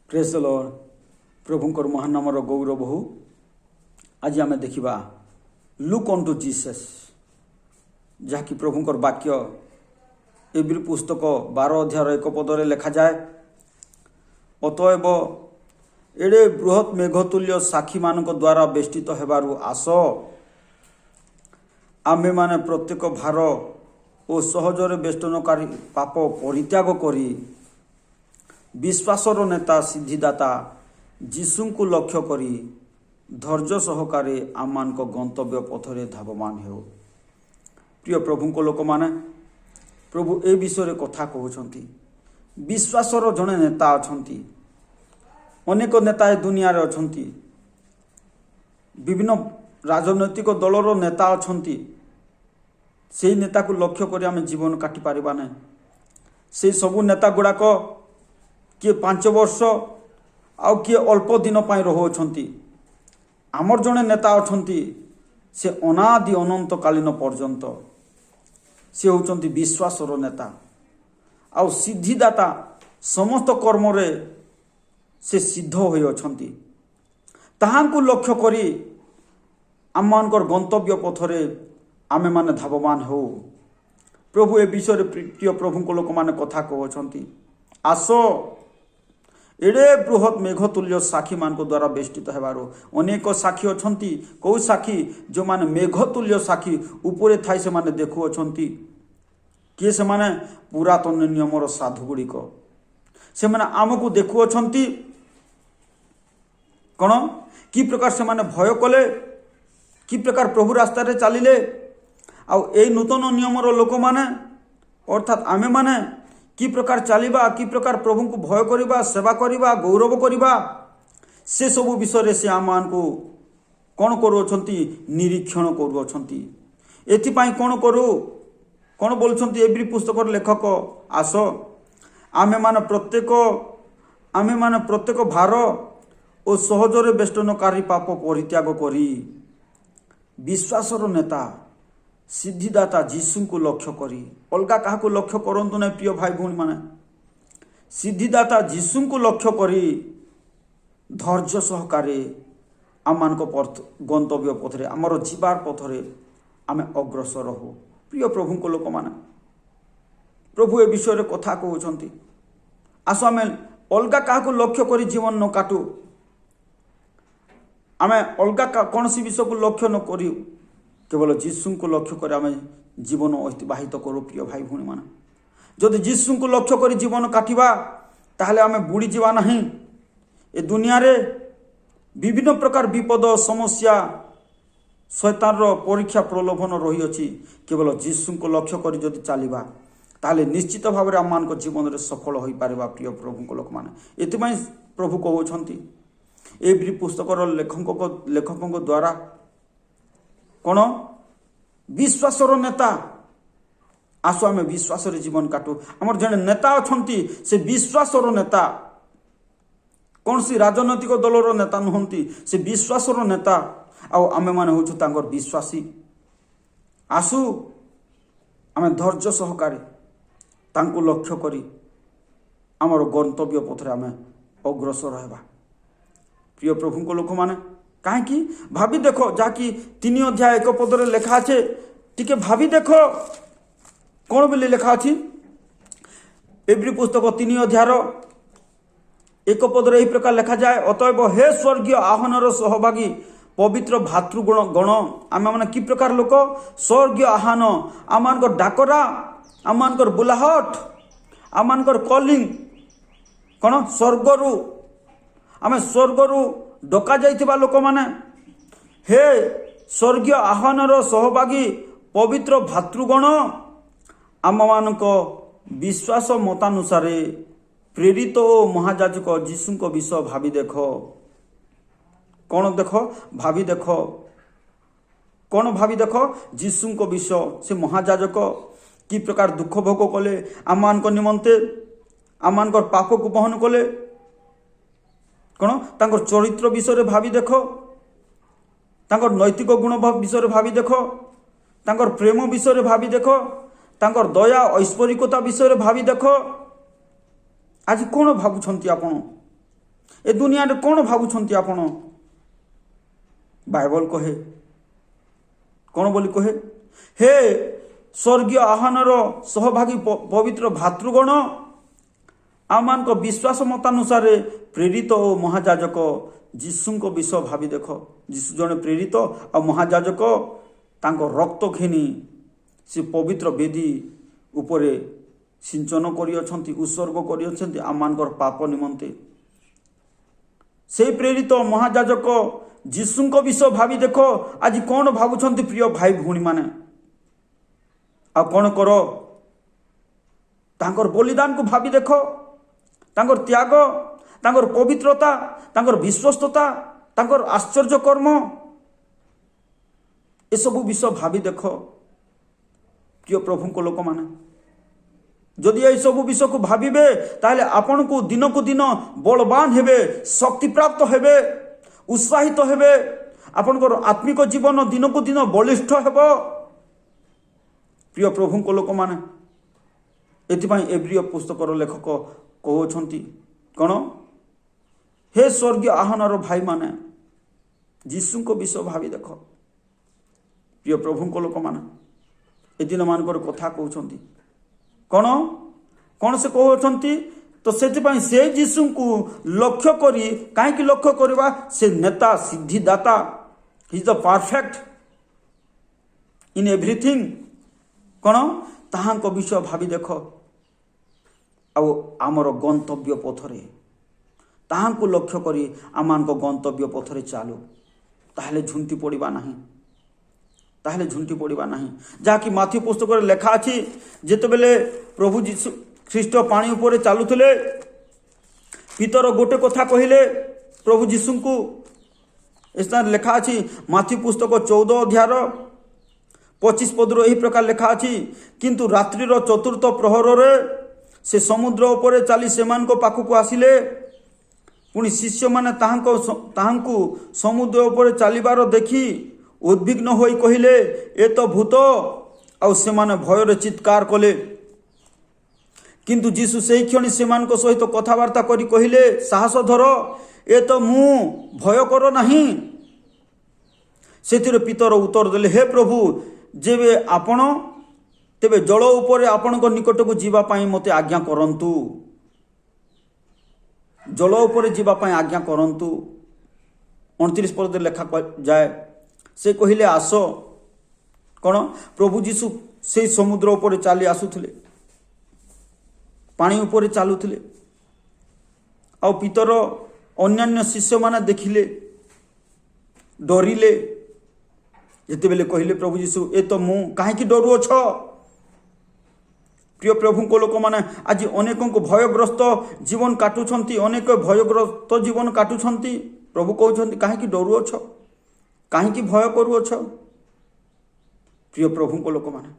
Praise the Lord. प्रभुंकर महान नामर गौरव हो। आज आम देखा लुक ऑन टू जीसस, जहाँकि प्रभुंकर वाक्य एब्री पुस्तक 12 अध्याय 1 पदरे लिखा जाए, अतएव एड़े बृहत मेघतुल्य साक्षी मान द्वारा बेष्टित हेबारु आस, आमे माने प्रत्येक भार और सहजरे बेष्टनकारी पाप परित्याग करी विश्वासर नेता सिद्धिदाता जीशु को लक्ष्य करी धैर्य सहकारे आम मान गंतव्य पथरे धावमान हो। प्रिय प्रभु को लोक माने प्रभु ए विषय कथा कहते। विश्वासर जड़े नेता अच्छा, अनेक नेता दुनिया रे अछंती, विभिन्न राजनैतिक दलर नेता अच्छा, से नेता को लक्ष्य कर आम जीवन काटी पारिबा नहीं। से सबू नेता गुड़ाक किए 5 वर्ष आउ किए अल्प दिन पाई रहुछंती। आमर जड़े नेता अछंती, से अनादि अनंत कालीन पर्यंत से होचंती विश्वासर नेता आउ सिद्धिदाता। समस्त कर्म रे से सिद्ध होई अछंती। ताहांकु लक्ष्य करी आम मानकर गंतव्य पथरे आमे माने धावमान हो। प्रभु ए विषय प्रिय प्रभु को लोक माने कथा कहते। आसो एड़े बृहत मेघतुल्य साक्षी मान द्वारा बेष्टित हेबारो अनेक साक्षी अछंती। कौ साक्षी जो माने मेघतुल्य साक्षी उपरे थाई से माने देखु अछंती। किए से माने पुरातन नियमर साधु गुड़िक से माने आमको देखु अछंती। कौन कि प्रकार से माने भय कले, कि प्रकार प्रभु रास्ता रे चलिले। आउ ए नूतन नियमर लोक माने अर्थात आमे माने कि प्रकार चलिबा, कि प्रकार प्रभु को भय करिबा, सेवा करिबा, गौरव करिबा, से सब विषय से आम मान को कौन करुछंती निरीक्षण करुछंती। एथिपाई कौन करू कौन बोलछंती एब्री पुस्तक लेखक, आस आमे माने प्रत्येक भार और सहजरे बेष्टनकारी पाप परित्याग करी विश्वासर नेता सिद्धिदाता जीशु को लक्ष्य करी। अलगा क्या लक्ष्य करंतु ना प्रिय भाई भूणी माने, सिद्धिदाता जीशु को लक्ष्य करी धैर्य सहकारे आम मान गंतव्य पथरे आमर जीवार पथरे आमे अग्रसर हो। प्रिय प्रभु को लोक माने प्रभु ए विषय कथा कहते। आस आमे अलगा क्या लक्ष्य करी जीवन न काटू, आमे अलगा कौन सी विषय को लक्ष्य न करू, केवल जीशु को लक्ष्य कर आम जीवन अतिबाहित करूँ। प्रिय भाई भूणी माने जदि जीशु को लक्ष्य कर जीवन काटिबा ताहले आमे बुड़ी जीवा नहीं। ए दुनिया रे विभिन्न प्रकार विपद समस्या शैतानर परीक्षा प्रलोभन रही अछि। केवल जीशु को लक्ष्य कर जदि चलिबा ताहले निश्चित भाव आम मान जीवन रे सफल हो पारिबा। प्रिय प्रभु को लोक माने एथिपाई प्रभु कहउछंती एब्री पुस्तकर लेखक द्वारा कौन विश्वासर नेता। आसो आमे विश्वास रे जीवन काटू। आमर जने नेता अछंती, से विश्वासर नेता, कौन सी राजनैतिक दलर नेता नुहंती, से विश्वासर नेता। आउ आमे माने होछु तांकर विश्वासी। आसु आमे धैर्य सहकारे तांको लक्ष्य करी आमर गंतव्य पथरे आमे अग्रसर हेबा। प्रिय प्रभु को लोक माने कहीं भाभी देखो जहाँकि 3 अध्याय 1 पदरे लेखा अच्छे, टिके भाभी देखो कौन बोले लेखा अच्छी। एब्री पुस्तक 3 अध्याय 1 पदरे यही प्रकार लेखा जाए, अतएव हे स्वर्गीय आह्वानर सहभागी पवित्र भातृगण गण। आम मैंने कि प्रकार लोक स्वर्गीय आह्वान आम मान डाकरा, आम मान बुलाहट, आम मान कलिंग कौन स्वर्गरु आम स्वर्गरु डका जाइथिबा लोक माने, हे स्वर्गीय आह्वानर सहभागी पवित्र भातृगण आम मानक विश्वास मतानुसारे प्रेरित और महायाजक जीशु को विषय भावी देख। कौन देख भावी देख, कौन भावी देख जीशु को विषय। से महायाजक कि प्रकार दुख भोग कले आम मान निमंते, आम मान पाप को बहन कले। कौन तांकर चरित्र विषय भावी देख, तांकर नैतिक गुण विषय भावी देख, तांकर प्रेम विषय भावी देख, तांकर दया ऐश्वरिकता विषय भावी देख। आज कौन भावुंट आपण ए दुनिया रे कौन भावुंट आपण बाइबल कहे कौन बोली कहे हे स्वर्गीय आह्वानर सहभागी पवित्र भातृगण आम विश्वास मतानुसार प्रेरित और महाजाजक जीशु विषय भावी देख जीशु जड़े प्रेरित और महाजाजक तांको रक्त घिनी से पवित्र वेदी उपरे सिंचन कर उत्सर्ग कर आम पाप निमंते से प्रेरित महाजाजक जीशु विषय भावी देख आज कौन भावुंट प्रिय भाई भूणी माने आ कौन कर तांकर बलिदान को भावी देख तांकर त्याग तांकर पवित्रता तांकर विश्वस्तता तांकर आश्चर्य कर्म ए सब विषय भावी देख प्रिय प्रभु को लोक माने जदि ये सब विषय को भाविबे ताहले आपण को दिन बलवान हेबे शक्ति प्राप्त हेबे उत्साहित हेबे आपनकर आत्मिक जीवन दिन को दिन बलिष्ठ हेबो प्रिय प्रभु को लोक माने एथिपाई एब्रिय पुस्तकर लेखक कहउछंती कौन हे स्वर्गीय आह्वानर भाई माने जीशु को विषय भावी देख प्रिय प्रभु को लोक माने ए दिन मानकर कथा कहउछंती कौन कौन से कहउछंती तो सेथिपाई से जीशु को लक्ष्य करी काहे लक्ष्य करवा से नेता सिद्धिदाता he is the perfect in everything कौन ताहांको विषय भावी देख आमर गंतव्य पथरे ताहांको लक्ष्य करी आमानको गंतव्य पथरे चालू ताहले झुंटी पड़िबा नहीं ताहले झुंटी पड़िबा नहीं जहाँकि माथ्यू पुस्तक लेखा अछि जेतेबेले प्रभु जीशु ख्रीष्ट पानी उपरे चालुथिले पितर गोटे कथा कहिले प्रभु जीशु को इसना लेखा अछि माथ्यू पुस्तक 14 अध्याय 25 पदर यही प्रकार लेखा अछि किंतु रात्रिर चतुर्थ प्रहर रे से समुद्र उपरे चाली सेमानको पाखकु आसिले पुणी शिष्य माने ताहांकु समुद्र उपरे चालिबार देखि उद्विग्न होई कहिले ए तो भूत आउ सेमाने भयर चित्कार कले किंतु जीशु सेही क्षणी सेमानक सहित कथबार्ता करी कहिले साहस धर ए तो मु भय कर नाही सेथिरे पितर उत्तर देले हे प्रभु जेबे आपण तेबे जल उपरे आपणक निकट को जीवा पाई मते आज्ञा करंतु जल उपरे जीवा पाई आज्ञा करंतु 29 पद लेखा जाए से कहिले आस कौन प्रभु जीशु से समुद्र उपरे चली आसुथिले पानी उपरे चालुथिले आ पितर अन्यान्य शिष्य माने देखिले डरिले जेतेबेले कहिले प्रभु जीशु ए तो मु काहे डरुअ छ प्रिय प्रभु को लोक माने आज अनेक को भयग्रस्त जीवन काटुछंती अनेक भयग्रस्त जीवन काटुछंती प्रभु कहउछंती काहे डरुअ छ काहे भय करुअ छ प्रिय प्रभु को लोक माने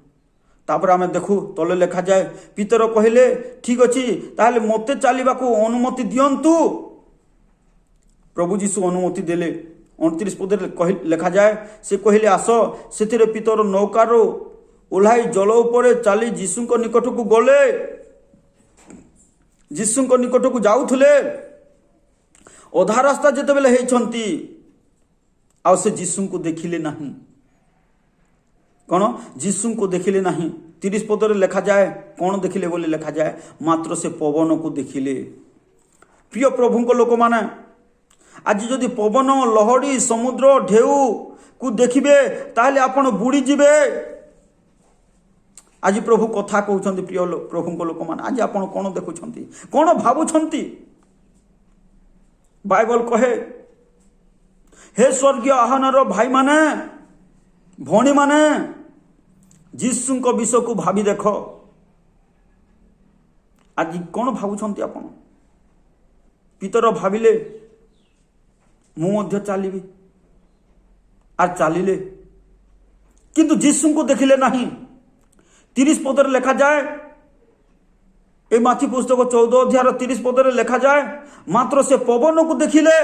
तापर आमे देखु तले लेखा जाए पितर कहिले ठीक अछि ताहले मते चालिबा को अनुमति दियंतु प्रभु जीशु अनुमति देले 29 पद लेखा जाए से कहिले आस सेथिरे पितर नौकार ओल्हाई जल उपरे चाली जीशु को निकट को गले जीशु को निकट को जाउथले अधा रास्ता जेतेबेले हेछंती आ से जीशु को देखिले नहीं कौन जीशु को देखिले नहीं 30 पदर लेखा जाए कौन देखिले बोले लेखा जाए मात्र से पवन को देखिले प्रिय प्रभु को लोक माने आज जदि पवन लहड़ी समुद्र ढेउ को देखिबे ताहले आपण बुड़ी जिबे आज प्रभु कथा कहउछंती प्रिय प्रभु को लोक माने आज आपण कोन देखुछंती कोन भाबुछंती बाइबल कहे हे स्वर्गीय आह्वानर भाई माने भौणी माने जीशु को विषय को भावी देख आज कौन भावुंट आपण पितर भाविले मु चलिबी आर चलिले किंतु जीशु को देखिले नहीं 30 पदर लेखा जाए ए माथी पुस्तक 14 अध्याय 30 पदर लेखा जाए मात्र से पवन को देखिले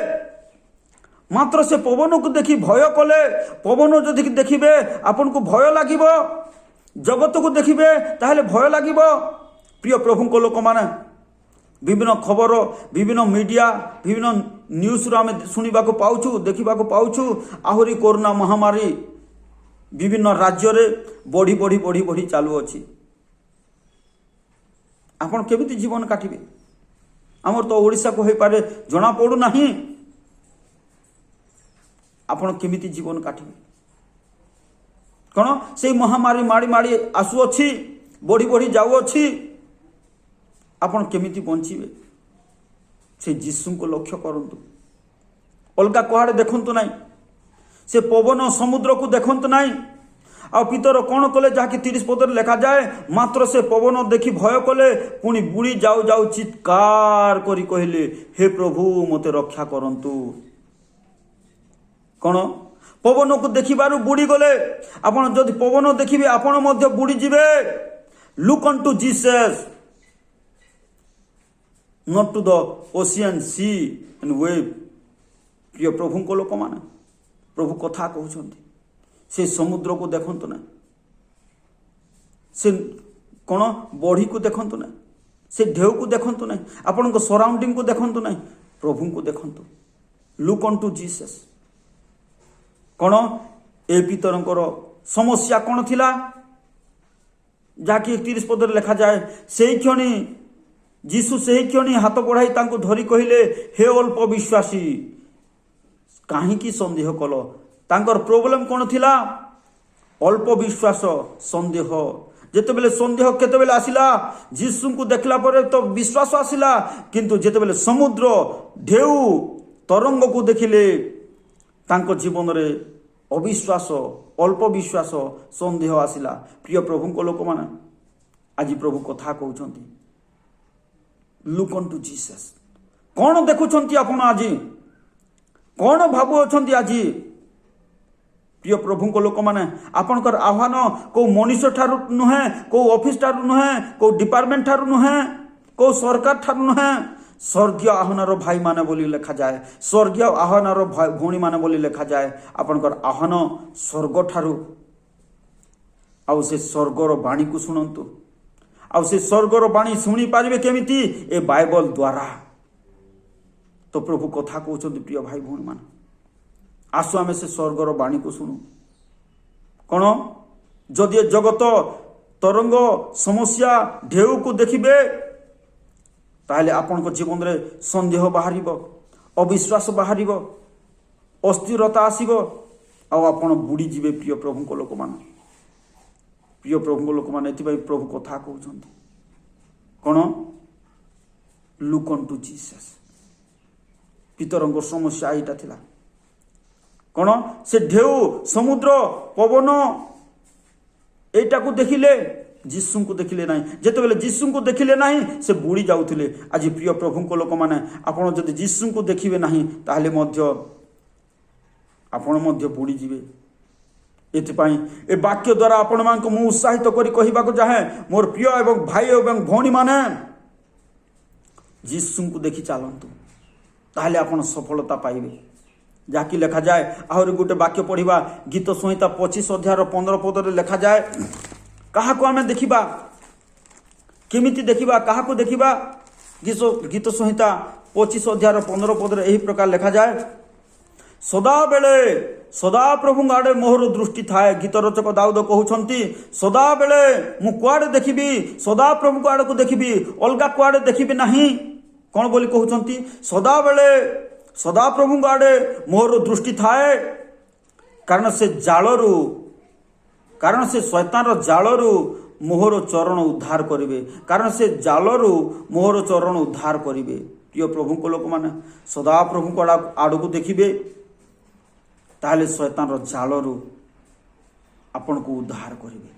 मात्र से पवन को देखी भय कले पवन जदि देखिबे आपन को भय लागिबो जगत को देखिबे ताहले भय लागिबो प्रिय प्रभु को लोक माने विभिन्न खबर विभिन्न मीडिया विभिन्न न्यूज आम शुणा पाचु देखा पाचु आहरी कोरोना महामारी विभिन्न राज्य में बढ़ी बढ़ी बढ़ी बढ़ी चालू अच्छी आपण केमिति जीवन काटिबे आमर तो ओडिशा को हो पारे जना पड़ूना आपण केमिति जीवन काटिबे कौन से महामारी माड़ी माड़ी आसुअछि बढ़ी बढ़ी जाऊँगी आपण केमिति बंचिबे से जीशु को लक्ष्य करंतु अलगा कुआड़े देखंतु नाही से पवन समुद्र को देखंतु नाही आ पितर कौन कले जहाँकि 30 पदर लेखा जाए मात्र से पवन देखी भय कले पुणी बुड़ी जाऊ जाऊ चित्कार करी कहले हे प्रभु मते रक्षा करंतु कौन पवन को देखिबारु बुड़ी गले आपण जदि पवन देखिबे आपण मध्य बुड़ी जिबे look on to Jesus not to the ocean sea and wave प्रिय प्रभु को लोक माने प्रभु कथा कहउछंती से समुद्र को देखंतु ना से कौन बढ़ी को देखंतु ना से ढेउ को देखंतु ना आपण को सराउंडिंग को देखंतु ना प्रभु को देखंतु लुक अन टू जीसस कौन ए पितरंकर समस्या कौन थिला जाकि 31 पदर लिखा जाए से क्षणी जीशु से क्षणी हाथ बढ़ाई तांको धरी कहले हे अल्प विश्वासी काहींकी संदेह कल तांकर प्रोब्लेम कौन थिला अल्प विश्वास संदेह जेतेबेले संदेह केतेबेले आसिला जीशु को देखला पर तो विश्वास आसिला किंतु जेतेबेले समुद्र ढेउ तरंग को देखिले तांको जीवन रे अविश्वास अल्प विश्वास संदेह आसिला प्रिय प्रभु को लोक माने आज प्रभु कथा कहउछंती लुक अन टू जीसस कौन देखुछंती आपण आज कौन भाबु अछंती आज प्रिय प्रभु को लोक माने आपनकर आह्वान को मनुष्य ठारू नुहे को ऑफिस ठारू नुहे को डिपार्टमेंट ठारू नुहे को सरकार ठारू नुहे स्वर्गीय आह्वानर भाई माने बोली लिखा जाए स्वर्गीय आह्वानर भौणी माने बोली लिखा जाए आपनकर आह्वान स्वर्ग ठारू आउ से स्वर्गर बाणी को सुनंतु आउ से स्वर्गर बाणी शुणी पारिबे केमिति ए बाइबल द्वारा तो प्रभु कथा कहउछंती प्रिय भाई भौणी माने आसु आमे से स्वर्गर बाणी को शुणु कौन जदि जगत तरंग समस्या ढेउ को देखिबे ताहले आपण जीवन रे संदेह बाहर अविश्वास बाहर अस्थिरता आसीबो आ आपण बुड़ी जीवे प्रिय प्रभु को लोक मान प्रिय प्रभु को लोक मान एथि प्रभु कथा कहउछंती कौन लुक अन टू जीसस पितरंग समस्या एटा थिला कौन से ढेउ समुद्र पवन एटा को देखिले जीशु को देखिले नहीं जेते बेले जीशु को देखिले नहीं से बुड़ी जाउथिले आज प्रिय प्रभु को लोक माने आपण जदि जीशु को देखिबे नहीं ताहले मध्य आपण मध्य बुड़ी जिवे एथिपाई ए वाक्य द्वारा आपण मान को मु उत्साहित करी कहिबा को चाहे मोर प्रिय एवं भाई एवं भौणी माने जीशु को देखि चालंतु ताहले आपण सफलता पाइबे जाकि लिखा जाए आहरी गोटे वाक्य पढ़ा गीत संहिता 25 अध्याय 15 पदर लिखा जाए क्या आम देखा केमिति देखा क्या देखा गीत संहिता 25 अध्याय 15 पदर यही प्रकार लिखा जाए सदा बेले सदा प्रभु आड़े मोहर दृष्टि थाए गीत रचक दाऊद कहउछंती सदा बेले मु कुआड़े देखिबी सदा प्रभु आड़ को देखिबी अलगा कुआड़े देखिबी नहीं कौन बोली कहउछंती सदा बेले सदा प्रभु आड़े मोहर दृष्टि थाए कारण से जालरू कारण से शैतान जालरू मोहर चरण उद्धार करिवे कारण से जालरू मोहर चरण उद्धार करिवे प्रिय प्रभु को लोक माने सदा प्रभु को आड़ को देखिबे ताहले शैतान जालरू आपण को उद्धार करिवे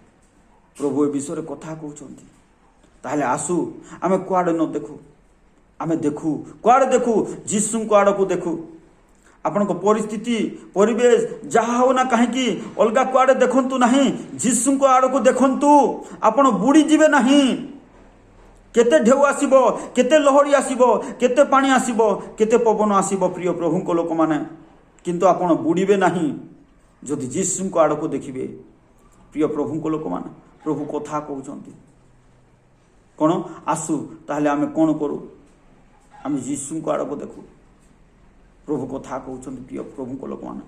प्रभु ए विषय कथा कहउछंती ताहले आसु आमे कुआडे न देखू आमे देखू कुआड़े देखू जीशु को आड़ को देखू आपण को परिस्थिति परिवेश जहाँ हो ना कहीं अलगा कुआड़े देखंतु नहीं जीशु को आड़ को देखंतु आपण बुड़ी जीवे नहीं केते ढेउ आसीबो केते लहरी आसीबो केते पानी आसीबो केते पवन आसीबो प्रिय प्रभु को लोक माने किंतु आपण बुड़ीबे नहीं जदि जीशु को आड़ को देखिबे प्रिय प्रभु को लोक माने प्रभु कथा कहउछंती कौन आसु ताहले आमे कौन करू आम जीशु को आड़ को देखु प्रभु कथा कहते प्रिय प्रभु को लोक मैंने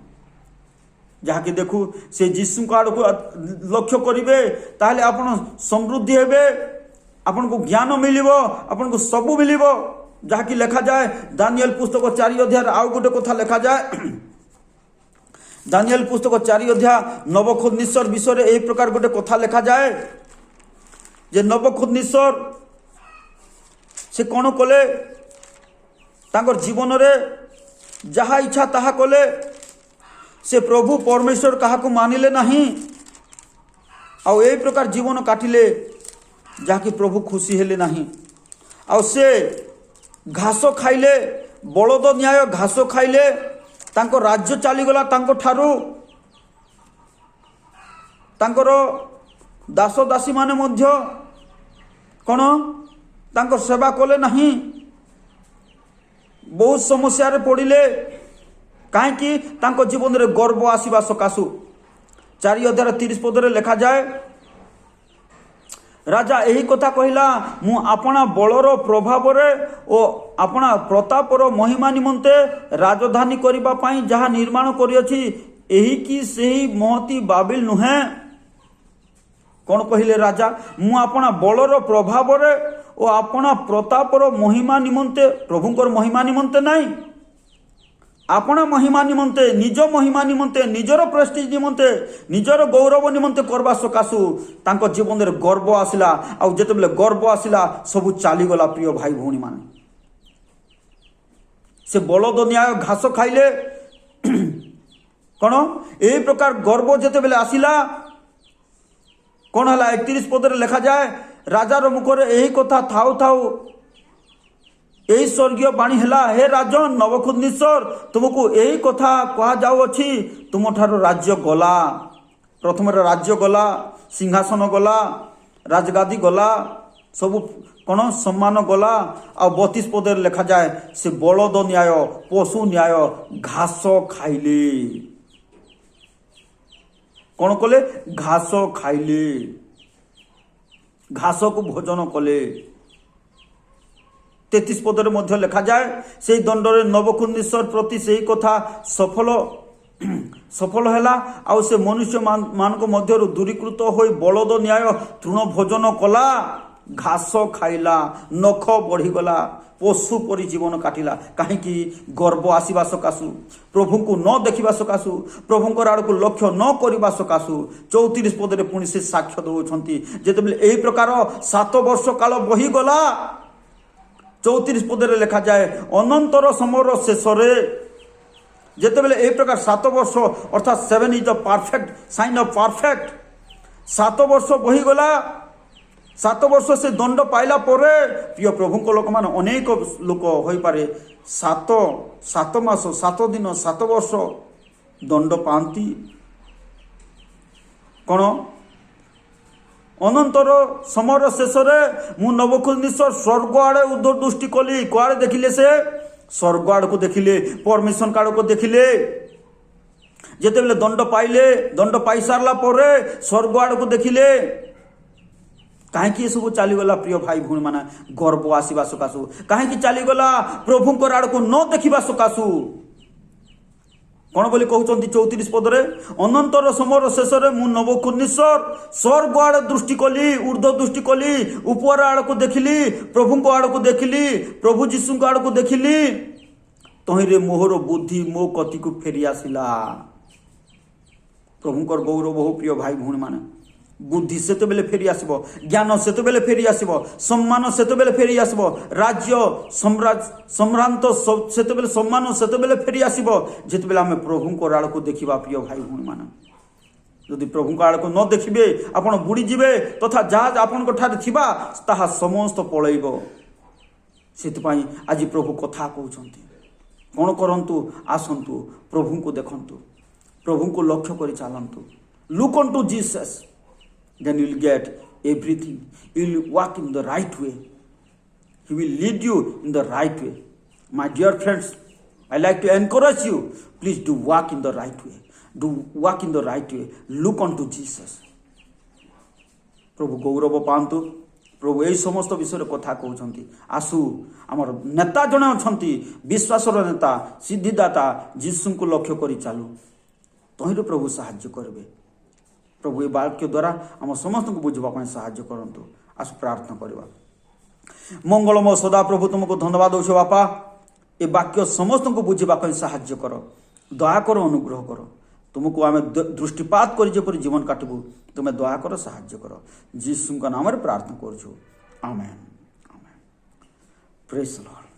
जहाँकि देखु से जीशु आड़ को लक्ष्य करेंगे ताहले आपण समृद्धि हेबे आपन को ज्ञान मिलिब आपन को सबू मिलिब जहाँकि लिखा जाए दानियल पुस्तक 4 अध्याय आउ गोटे कथा लिखा जाए दानियल पुस्तक 4 अध्याय नबुकदनेस्सर विषय यही प्रकार गोटे कथा लिखा जाए जे नबुकदनेस्सर से कौन कले तांकर जीवन रे जहा इच्छा ताहा कले से प्रभु परमेश्वर काहाकू मानिले नहीं आउ यही प्रकार जीवन काटिले जहाँकि प्रभु खुशी हेले नहीं आउ से घास खाइले बलद न्याय घास खाइले तांको राज्य चलीगला तांको ठारू तांकर दास दासी माने मध्य कौन तांको सेवा कले नहीं बहुत समस्या रे पड़िले कहीं तांको जीवन रे गर्व आसीबा सकाशु 4 अध्याय 30 पदरे लिखा जाए राजा यही कथा कहला मु आपना बलर प्रभाव रे ओ आपना प्रतापर महिमा निमंते राजधानी करिबा पई जहा निर्माण करियछि एही की सेही महती बाबिल नुहे कौन कहले राजा मु आपना बलर प्रभाव रे ओ आपना प्रतापर महिमा निमंते प्रभुंकर महिमा निमंते नहीं आपना महिमा निमंते निज महिमा निमंते निजर प्रेस्टिज निमंते निजर गौरव निमंते करबा सकाशु तांको जीवन रे गर्व आसिला आ जेते बेले गर्व आसिला सबु चाली गला प्रिय भाई भौणी माने से बलद न्याय घास खाइले कौन एही प्रकार गर्व जेते बेले आसिला कौन हला 31 पदरे लिखा जाए राजार मुखरे यही कथा थाउ थाउ यही स्वर्गीय बाणी है हे राजन नबुकदनेस्सर तुमको यही कथा कह जाऊँगी तुम ठार राज्य गला प्रथम राज्य गला सिंहासन गला राजगादी गला सबु कौन सम्मान गला आ 32 पदर लिखा जाए से बलद न्याय पशु न्याय घास खाइले कौन कले घास खाइले घास को भोजन कले 33 पदरे मध्य लिखा जाए से दंडरे नबुकदनेस्सर प्रति से कथा सफल हैला आउ से मनुष्य मान को मध्य दूरीकृत हो बलद न्याय तृण भोजन कला घास खाइला नख बढ़ीगला पशु परी जीवन काटिला कहीं गर्व आसवा सकाशु प्रभु को न देखा सकाशु प्रभुंकर आड़ को लक्ष्य न करवा सकाशु 34 पदरे पुणी से साक्ष्य दौरान जिते यही प्रकार 7 वर्ष काल बहीगला 34 पदरे लिखा जाए अनंतर समर शेष जिते बेले यही प्रकार 7 वर्ष अर्थात 7 is the perfect sign of perfect 7 वर्ष बहीगला 7 वर्ष से दंड पाइला परे प्रिय प्रभु को लोक मान अनेक लोक हो पारे 7 मास 7 दिन 7 वर्ष दंड पाती कौन अनंतर समर शेष मु नबुकदनेस्सर स्वर्ग आड़े उद्धर दृष्टि कली कुआड़े देखिले से स्वर्ग आड़ को देखिले परमेश्वर आड़ को देखिले जिते बेले दंड पाइले दंड पाई सारला परे स्वर्ग आड़ को देखिले कहीं सब चलीगला प्रिय भाई भूणी माना गर्व आसवा सकाशु कहीं चलीगला प्रभुंकर आड़ को न देखा सकाशु कौन बोली कहते 34 पदरे अनंतर समर शेष मु नबुकदनेस्सर स्वर्ग आड़ दृष्टि कली ऊर्ध्व दृष्टि कली ऊपर आड़ को देखिली प्रभु आड़ को देखिली प्रभु जीशु आड़ को देखिली तहिरे मोहर बुद्धि मो कति को फेरी आसिला प्रभुंकर गौरव हो प्रिय भाई भूणी माने बुद्धि सेते बेले फेरी आसीबो ज्ञान सेते बेले फेरी आसीबो सम्मान सेते बेले फेरी आसीबो राज्य सम्रांत सेते बेले सम्मान सेते बेले फेरी आसीबो जेते बेले हम प्रभु को आड़ को देखिबा प्रिय भाई भूणी माने यदि प्रभु को आड़ को न देखिबे आपण बुड़ी जिबे तथा जहाज आपण को ठारे थिबा ताहा समस्त पळैबो सेति पई आज प्रभु कथा कहउछंती कोन करंतु आसंतु प्रभु को देखंतु प्रभु को लक्ष्य करि चालंतु look on to Jesus then you will get everything. You will walk in the right way. He will lead you in the right way. My dear friends, I like to encourage you. Please do walk in the right way. Do walk in the right way. Look unto Jesus. प्रभु गौरव पांतु प्रभु यही समस्त विषय कथा कहते आसु आमर नेता जड़े अच्छा विश्वासर नेता सिद्धिदाता जीशु को लक्ष्य कर चलू तहिंर प्रभु साहाय्य करेंगे। प्रभु ये वाक्य द्वारा आम समस्त को बुझापी साहाय्य करूँ। आसु प्रार्थना करवा। मंगलमय सदा प्रभु तुमको धन्यवाद दौछ बापा ये वाक्य समस्त को बुझापी साहाय्य कर दया कर अनुग्रह कर तुमको आम दृष्टिपात कर जीवन काटबू तुम्हें दया कर साहाय्य कर जीसु नाम प्रार्थना करुँ। Amen amen. Praise the Lord.